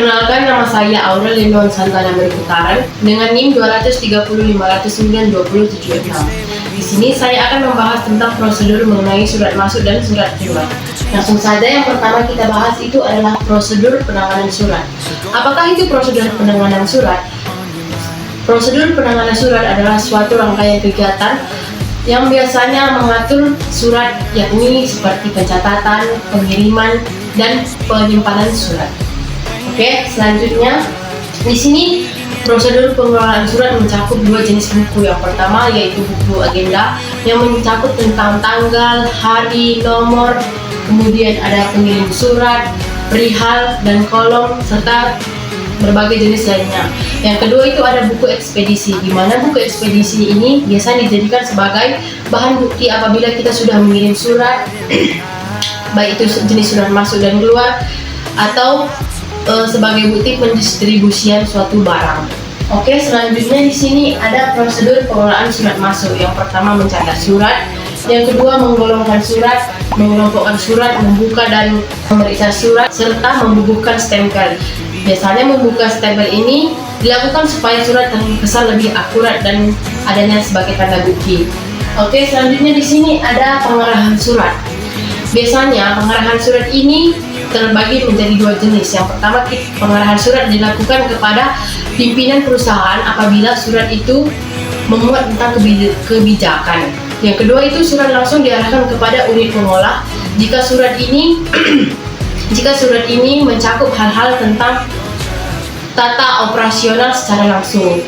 Perkenalkan, nama saya Aurel Lindon Santana Berputaran dengan NIM 23050920776. Di sini saya akan membahas tentang prosedur mengenai surat masuk dan surat keluar. Langsung saja, yang pertama kita bahas itu adalah prosedur penanganan surat. Apakah itu prosedur penanganan surat? Prosedur penanganan surat adalah suatu rangkaian kegiatan yang biasanya mengatur surat, yakni seperti pencatatan, pengiriman, dan penyimpanan surat. Oke, selanjutnya di sini prosedur pengelolaan surat mencakup dua jenis buku. Yang pertama yaitu buku agenda yang mencakup tentang tanggal, hari, nomor, kemudian ada pengirim surat, perihal, dan kolom, serta berbagai jenis lainnya. Yang kedua itu ada buku ekspedisi, di mana buku ekspedisi ini biasa dijadikan sebagai bahan bukti apabila kita sudah mengirim surat, baik itu jenis surat masuk dan keluar, atau sebagai bukti pendistribusian suatu barang. Oke, selanjutnya di sini ada prosedur pengelolaan surat masuk. Yang pertama mencatat surat, yang kedua menggolongkan surat, mengelompokkan surat, membuka dan memeriksa surat, serta membubuhkan stempel. Biasanya membuka stempel ini dilakukan supaya surat terkesan lebih akurat dan adanya sebagai tanda bukti. Oke, selanjutnya di sini ada pengerahan surat. Biasanya pengerahan surat ini terbagi menjadi dua jenis. Yang pertama, pengerahan surat dilakukan kepada pimpinan perusahaan apabila surat itu memuat tentang kebijakan. Yang kedua itu surat langsung diarahkan kepada unit pengolah jika surat ini mencakup hal-hal tentang tata operasional secara langsung.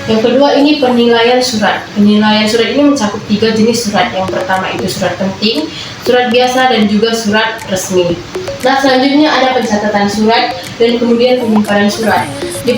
Yang kedua ini penilaian surat. Penilaian surat ini mencakup tiga jenis surat. Yang pertama itu surat penting, surat biasa, dan juga surat resmi. Nah, selanjutnya ada pencatatan surat dan kemudian penyimpanan surat. Di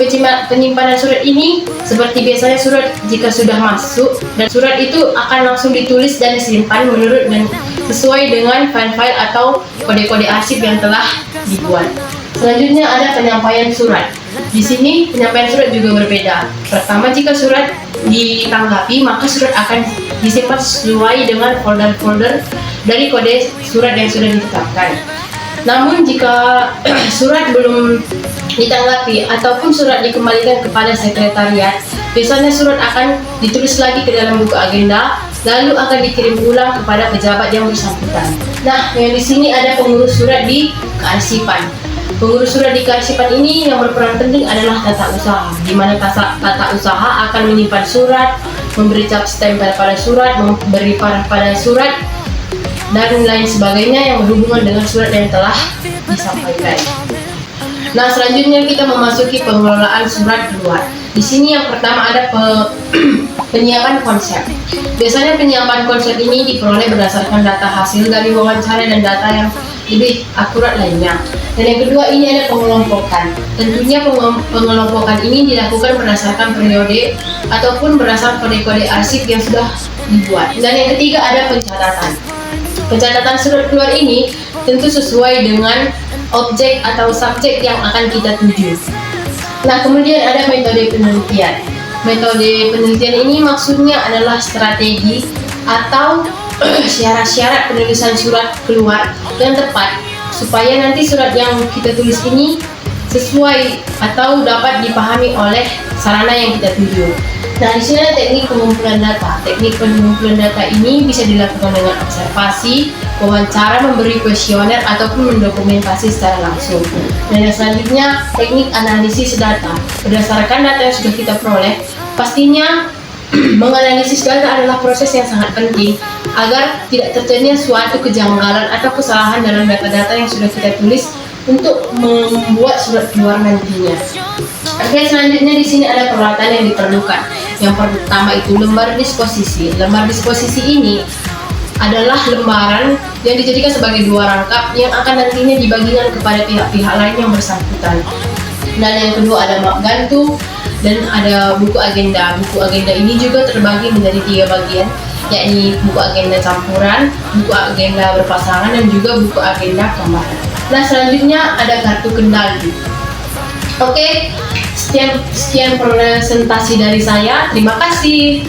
penyimpanan surat ini seperti biasanya surat jika sudah masuk, dan surat itu akan langsung ditulis dan disimpan menurut dan sesuai dengan file-file atau kode-kode arsip yang telah dibuat. Selanjutnya ada penyampaian surat. Di sini penyampaian surat juga berbeda. Pertama, jika surat ditanggapi, maka surat akan disimpan sesuai dengan folder-folder dari kode surat yang sudah ditetapkan. Namun jika surat belum ditanggapi ataupun surat dikembalikan kepada sekretariat, biasanya surat akan ditulis lagi ke dalam buku agenda, lalu akan dikirim ulang kepada pejabat yang bersangkutan. Nah, yang di sini ada pengurus surat di kearsipan. Pengurus surat di kearsipan ini yang berperan penting adalah tata usaha, di mana tata usaha akan menyimpan surat, memberi cap stempel pada surat, memberi paraf pada surat, dan lain sebagainya yang berhubungan dengan surat yang telah disampaikan. Nah, selanjutnya kita memasuki pengelolaan surat keluar. Di sini yang pertama ada penyiapan konsep. Biasanya penyiapan konsep ini diperoleh berdasarkan data hasil dari wawancara dan data yang lebih akurat lainnya. Dan yang kedua ini ada pengelompokan. Tentunya pengelompokan ini dilakukan berdasarkan periode ataupun berdasarkan kode-kode arsip yang sudah dibuat. Dan yang ketiga ada pencatatan. Pencatatan surat keluar ini tentu sesuai dengan objek atau subjek yang akan kita tuju. Nah, kemudian ada metode penelitian. Metode penelitian ini maksudnya adalah strategi atau syarat-syarat penulisan surat keluar yang tepat supaya nanti surat yang kita tulis ini sesuai atau dapat dipahami oleh sarana yang kita tuju. Nah, di sini ada teknik pengumpulan data. Teknik pengumpulan data ini bisa dilakukan dengan observasi, wawancara, memberi kuesioner, ataupun mendokumentasi secara langsung. Dan yang selanjutnya, teknik analisis data. Berdasarkan data yang sudah kita peroleh, pastinya menganalisis data adalah proses yang sangat penting agar tidak terjadinya suatu kejanggalan atau kesalahan dalam data-data yang sudah kita tulis untuk membuat surat keluar nantinya. Oke, selanjutnya di sini ada peralatan yang diperlukan. Yang pertama itu lembar disposisi. Lembar disposisi ini adalah lembaran yang dijadikan sebagai dua rangkap yang akan nantinya dibagikan kepada pihak-pihak lain yang bersangkutan. Dan yang kedua ada map gantung dan ada buku agenda. Buku agenda ini juga terbagi menjadi tiga bagian, yakni buku agenda campuran, buku agenda berpasangan, dan juga buku agenda kamar. Nah, selanjutnya ada kartu kendali. Oke, sekian presentasi dari saya. Terima kasih.